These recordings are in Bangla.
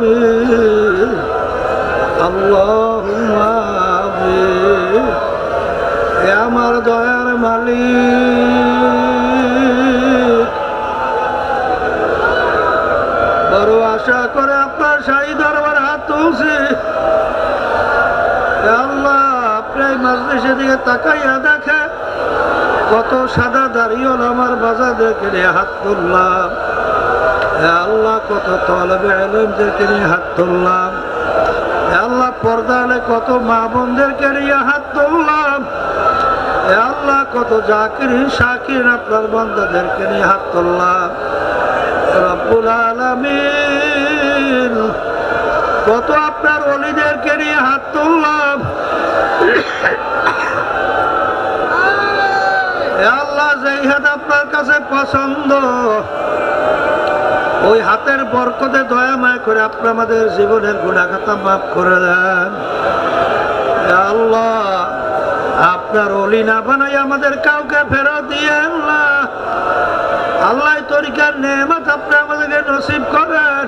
আমিন আল্লাহুম্মা আমিন। হে আমার দয়ার মালিক, বড় আশা করে আপনার শাহী দরবারে হাত তুলছি। হে আল্লাহ, আপনি এই মাজলিসের দিকে তাকাইয়া দেখে কত সাদা দাড়িওয়ালা আমার বাজারদেরকে নিয়ে হাত তুললাম। হে আল্লাহ, কত তলবে ইলমদেরকে নিয়ে হাত তুললাম। হে আল্লাহ, পর্দালে কত মা বোনদেরকে নিয়ে হাত তুললাম। হে আল্লাহ, কত জাকিরিন শাকিরিন আপনার বান্দাদেরকে নিয়ে হাত তুললাম। রব্বুল আলামিন, কত আপনার ওলিদেরকে নিয়ে হাত তুললাম। হে আল্লাহ, যেই হাত আপনার কাছে পছন্দ, ওই হাতের বরকতে দয়া মায়া করে আপনি আমাদের জীবনের গুনাহ খাতা মাফ করে দেন। হে আল্লাহ, আপনার ওলি না বানাই আমাদের কাউকে ফেরত দিয়েন না। আল্লাহ, তরিকার নেয়ামত আপনি আমাদেরকে নসিব করেন।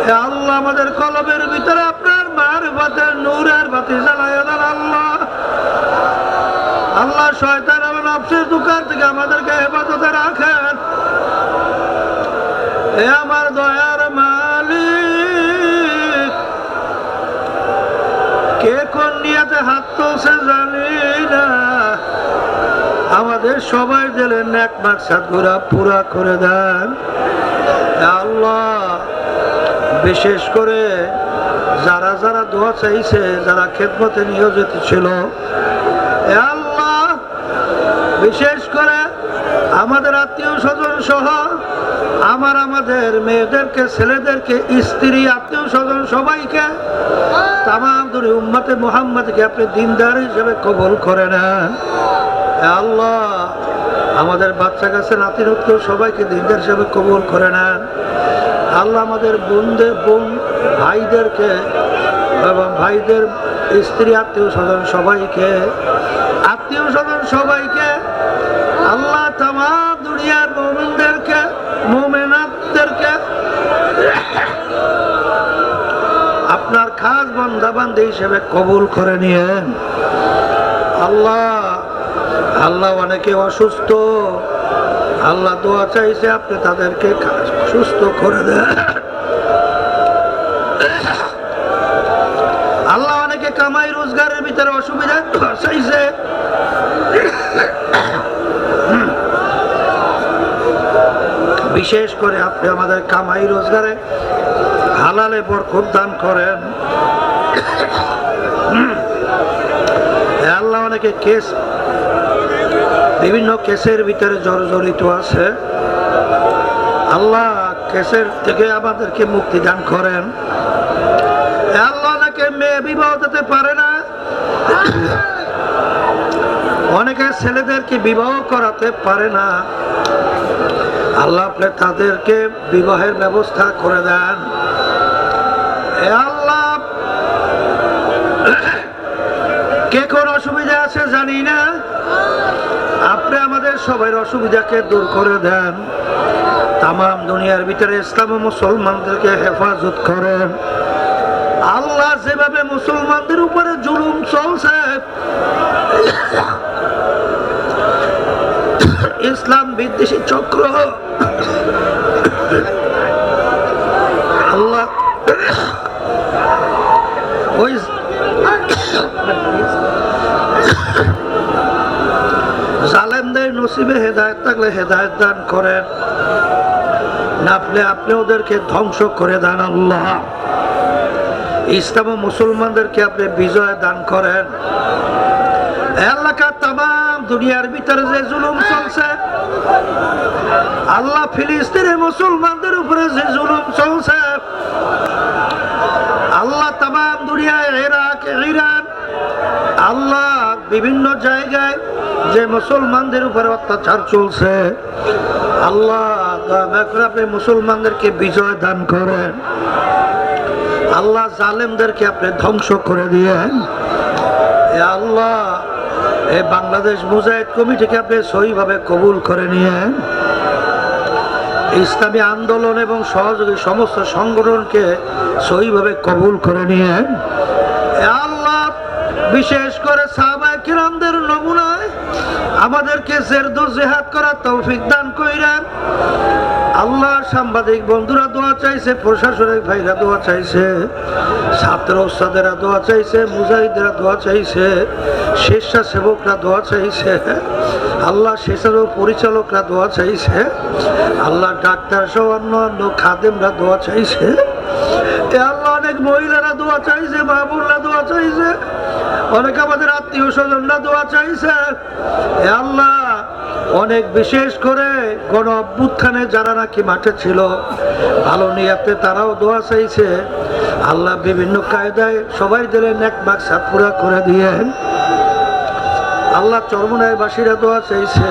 হে আল্লাহ, আমাদের কলবের ভিতরে আপনার মারফতের নূরের বাতি জ্বালায় দেন। আল্লাহ আল্লাহ, শয়তান এবং নফসের দুকার থেকে আমাদেরকে হেফাজতে রাখেন। হে আমার দয়ার মালিক, কে কোন নিয়াতে হাত তুলছে জানি না, আমাদের সবাই দিলেন নেক মাকসাদ পুরা করে দেন। আল্লাহ, বিশেষ করে যারা যারা দোয়া চাইছে, যারা খেদমতে নিয়োজিত ছিল, আল্লাহ, বিশেষ করে আমাদের আত্মীয় স্বজন সহ আমাদের মেয়েদেরকে, ছেলেদেরকে, স্ত্রী, আত্মীয় স্বজন সবাইকে, তামাম দুনিয়া উম্মতে মুহাম্মদকে আপনি দিনদার হিসেবে কবুল করে নেন। আল্লাহ, আমাদের বাচ্চা কাছে নাতি নাতনি সবাইকে দিনদার হিসেবে কবুল করে নেন। আল্লাহ, আমাদের বোন ভাইদেরকে এবং ভাইদের স্ত্রী, আত্মীয় স্বজন সবাইকে, আল্লাহ, তামাম দুনিয়ার মুমিনদেরকে, মুমিনাতদেরকে আপনার খাস বান্দা বান্দী হিসেবে কবুল করে নিয়েন। আল্লাহ, অনেকে অসুস্থ, আল্লাহ দোয়া চাইছে, আপনি তাদেরকে সুস্থ করে দেন। আল্লাহ, অনেকে কামাই রোজগারের ভিতরে অসুবিধা চাইছে, বিশেষ করে আপনি আমাদের কামাই রোজগারে হালালে বরকত দান করেন। আল্লাহ, অনেকে বিভিন্ন কেসের ভিতরে জর্জরিত আছে, আল্লাহ, কেসের থেকে আমাদেরকে মুক্তি দান করেন। আল্লাহ, অনেকে মেয়ে বিবাহ দিতে পারে না, অনেকে ছেলেদেরকে বিবাহ করাতে পারে না, আল্লাহ, আপনি তাদেরকে বিবাহের ব্যবস্থা করে দেন। আল্লাহ, কে কোন অসুবিধা আছে জানি না, আপনি আমাদের সবার অসুবিধাকে দূর করে দেন। তামাম দুনিয়ার ভিতরে ইসলাম ও মুসলমানদেরকে হেফাজত করেন। আল্লাহ, যেভাবে মুসলমানদের উপরে জুলুম চলছে, ইসলাম বিদ্বেষী চক্র, আল্লাহ, ওই জালেমদের নসিবে হেদায়েত থাকলে হেদায়েত দান করেন, না আপনি ওদেরকে ধ্বংস করে দেন। আল্লাহ, ইসলাম ও মুসলমানদেরকে আপনি বিজয় দান করেন। এলাকা তামাম দুনিয়ার ভিতরে যে জুলুম চলছে, আল্লাহ, ফিলিস্তিনে মুসলমানদের উপরে যে জুলুম চলছে, আল্লাহ, তামাম দুনিয়ায় ইরাক, ইরান, আল্লাহ, বিভিন্ন জায়গায় যে মুসলমানদের উপরে অত্যাচার চলছে, আল্লাহ, আপনি মুসলমানদেরকে বিজয় দান করেন। আল্লাহ, জালেমদেরকে আপনি ধ্বংস করে দিয়েন। আল্লাহ, এই বাংলাদেশ মুজাহিদ কমিটিকে আপনি সহিভাবে কবুল করে নিয়েন। ইসলামী আন্দোলন এবং সহযোগী সমস্ত সংগঠনকে সহিভাবে কবুল করে নিয়ে আল্লাহ বিশেষ করে সাহাবায়ে কিরামদের নমুনায় আমাদেরকে জেরদু জিহাদ করার তৌফিক দান কইরেন। আল্লাহ সাংবাদিক বন্ধুরা দোয়া চাইছে, প্রশাসনিক ভাইরা দোয়া চাইছে, ছাত্র ওস্তাদেরা দোয়া চাইছে, মুজাহিদরা দোয়া চাইছে, স্বেচ্ছাসেবকরা দোয়া চাইছে, আল্লাহ স্বেচ্ছাসেবক পরিচালকরা দোয়া চাইছে, আল্লাহ ডাক্তার সহ অন্য খাদেমরা দোয়া চাইছে, আল্লাহ অনেক মহিলারা দোয়া চাইছে, মাহবুবরা দোয়া চাইছে, অনেক আমাদের আত্মীয় স্বজনরা দোয়া চাইছে। আল্লাহ অনেক বিশেষ করে গণ অভ্যুত্থানে যারা নাকি মাঠে ছিল ভালো নিয়াতে তারাও দোয়া চাইছে। আল্লাহ বিভিন্ন কায়দায় সবাই দিলে নেক মাকসাদ পুরা করে দিয়েন। আল্লাহ চরমনায় বাসীরা দোয়া চাইছে,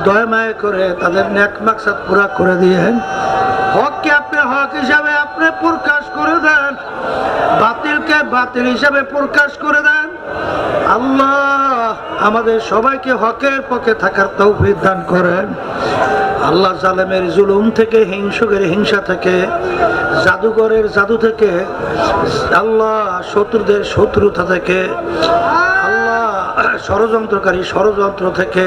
দয়া মায়া করে তাদের নেক মাকসাদ পুরা করে দিয়েন। হককে আপনি হক হিসাবে আপনি প্রকাশ করে দেন, বাতিলকে বাতিল হিসাবে প্রকাশ করে দেন। আল্লাহ আমাদের সবাইকে হকের পক্ষে থাকার তৌফিক দান করেন। আল্লাহ জালেমের জুলুম থেকে, হিংসুকের হিংসা থেকে, জাদুঘরের জাদু থেকে, আল্লাহ শত্রুদের শত্রুতা থেকে, আল্লাহ ষড়যন্ত্রকারী ষড়যন্ত্র থেকে,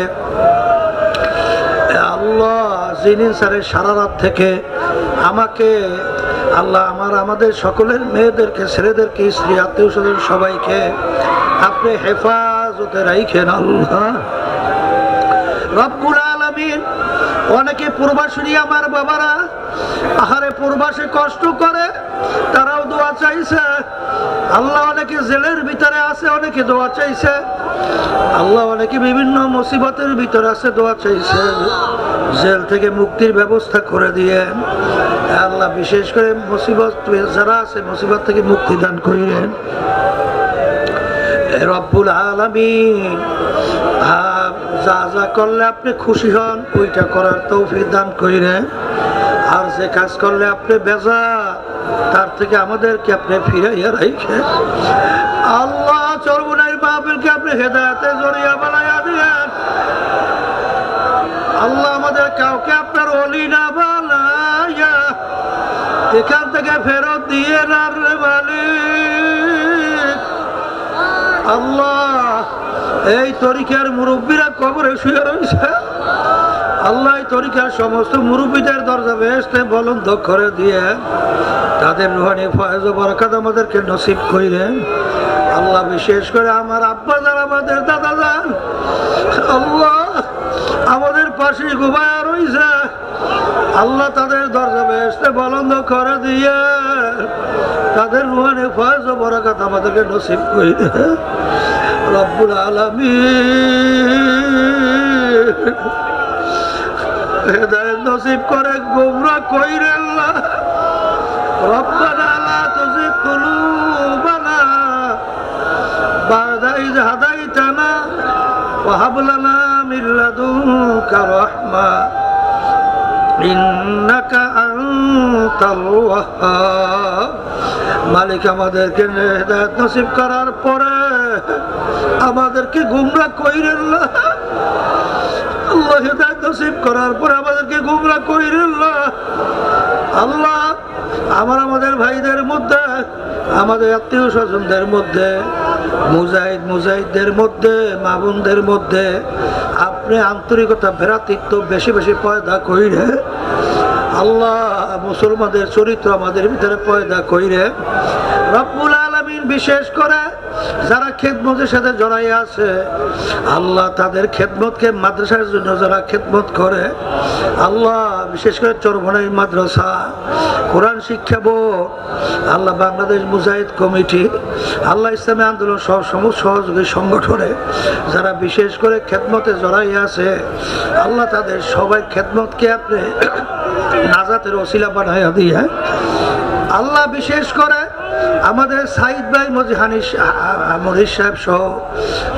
আল্লাহ জিনিসারের সারা রাত থেকে আমাকে আল্লাহ আমাদের সকলের মেয়েদেরকে, ছেলেদেরকে, স্ত্রী, আত্মীয় স্বজন সবাইকে আপনি হেফাজতে রাখেন। আল্লাহ রব্বুল আলামিন, অনেকে প্রবাসী আমার বাবারা আহারে প্রবাসে কষ্ট করে, তারাও দোয়া চাইছে। আল্লাহ অনেকে জেলের ভিতরে আছে, অনেকে দোয়া চাইছে। আল্লাহ অনেকে বিভিন্ন মুসিবতের ভিতরে আছে, দোয়া চাইছে। জেল থেকে মুক্তির ব্যবস্থা করে দিয়েন আল্লাহ। বিশেষ করে মুসিবত যারা আছে মুসিবত থেকে মুক্তি দান করিলেন রব্বুল আলামিন। যা যা করলে আপনি খুশি হন ওইটা করার তৌফিক দান করিলেন। আর যে কাজ করলে আপনি বেজা তার থেকে আমাদেরকে আপনি ফিরাইয়া রাখেন। আল্লাহ চরমনাই মাহফিলকে আপনি হেদায়েতে জড়িয়ে বানাইয়া দিয়েন। আল্লাহ আমাদের কাউকে আপনার ওলি না বানাইয়া এখান থেকে ফেরত দিয়ে না রে মালিক। আল্লাহ এই তরিকার মুরব্বীরা কবরে শুয়ে রয়েছে, আল্লাহ এই তরিকার সমস্ত মুরব্বীদের দরজা বেহেশতে বুলন্দ করে দিয়ে তাদের রুহানি ফয়েজ ও বরকত আমাদেরকে নসিব করিলেন। আল্লাহ বিশেষ করে আমার আব্বা যান, আমাদের দাদা যান, আল্লাহ আমাদের পাশে ঘুমায়া রয়েছে, আল্লাহ তাদের দরজা বেহেশতে বুলন্দ করে দিয়ে তাদের রুহানি ফয়েজ ও বরকত আমাদেরকে নসিব করিলেন। রব্বুল আলামিন হেদায়েত নসিব করে গোমরা কইরেন না। রব্বানা লা তুযিগ কুলুবানা বা'দা ইয হাদাইতানা ওয়া হাব লানা মিন লাদুনকা রাহমা ইন্নাকা আনতাল ওয়াহ্হাব। মালিক আমাদেরকে হেদায়েত নসিব করার পরে আমাদেরকে গোমরা কইরেন না। আল্লাহ হেদায়েত নসিব করার পরে আমাদেরকে গোমরা কইরেন না। আল্লাহ আমাদের ভাইদের মধ্যে, আমাদের আত্মীয় স্বজনদের মধ্যে, মুজাহিদদের মধ্যে, মা বোনদের মধ্যে আপনি আন্তরিকতা ভ্রাতৃত্ব বেশি বেশি পয়দা কইরে আল্লাহ মুসলমানদের চরিত্র আমাদের ভিতরে পয়দা কইরে। রব্বুল আলামিন বিশেষ করে যারা খেদমতের সাথে জড়াই আছে আল্লাহ তাদের খেদমতকে, মাদ্রাসার জন্য যারা খেদমত করে আল্লাহ বিশেষ করে চরমনাই মাদ্রাসা, কোরআন শিক্ষা বোর্ড, আল্লাহ বাংলাদেশ মুজাহিদ কমিটি, আল্লাহ ইসলামী আন্দোলন সহ সমস্ত সহযোগী সংগঠনে যারা বিশেষ করে খেদমতে জড়াই আছে আল্লাহ তাদের সবাই খেদমতকে আপনি নাজাতের ওসিলা বানাইয়া দিয়ে আল্লাহ বিশেষ করে আমাদের সাইদ ভাই মরিস সাহেব সহ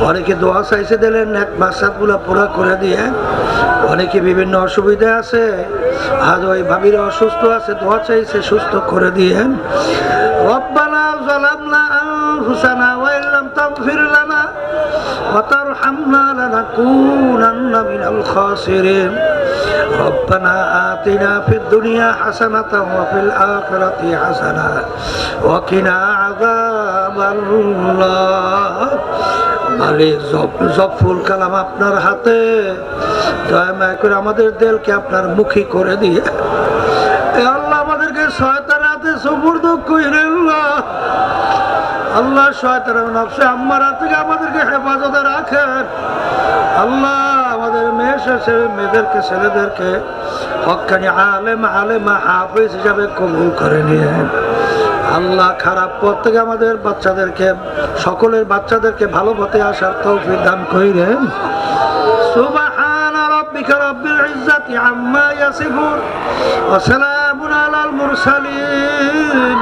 অনেকে দোয়া চাইছে দিলেন, এক মাকসাদগুলো পুরা করে দিয়ে। অনেকে বিভিন্ন অসুবিধা আছে, আজ ওই ভাবিরা অসুস্থ আছে, দোয়া চাইছে সুস্থ করে দিয়ে। রব্বানা যালামনা أنفسنا وإن لم تغفر لنا وترحمنا لنكونن من الخاسرين ربنا آتنا في الدنيا حسنة وفي الآخرة حسنة وقنا عذاب النار মালিক জফুল কালাম আপনার হাতে, দয়া করে আমাদের দিলকে আপনার মুখী করে দিয়ে আল্লাহ আমাদেরকে শয়তানের হাতে সুপুর্দ কইরেন না। আল্লাহ শয়তানের নফসে আম্মার হাত থেকে আমাদেরকে হেফাজতে রাখেন। আল্লাহ আমাদের মেয়েদেরকে ছেলেদেরকে হক্কানি আলেমা হাফিজ হিসাবে কবুল করে নিয়েন। আল্লাহ খারাপ পথ থেকে আমাদের বাচ্চাদেরকে, সকলের বাচ্চাদেরকে ভালো পথে আসার তৌফিক দান করেন। সুবহানা রাব্বিকা রাব্বিল ইজ্জাতি আম্মা ইয়াসিফুন ওয়া সালামুন আলাল মুরসালিন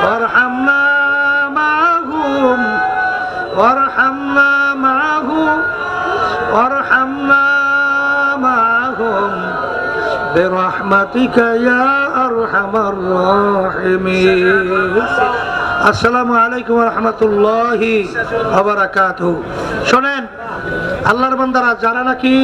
ওয়ারহামনা মা'হুম ওয়ারহামনা মা'হুম ওয়ারহামনা মা'হুম برحمتك يا أرحم الراحمين আসসালামু আলাইকুম ওয়া রাহমাতুল্লাহি ওয়া বারাকাতুহু। শোনেন আল্লাহর বান্দারা, যারা নাকি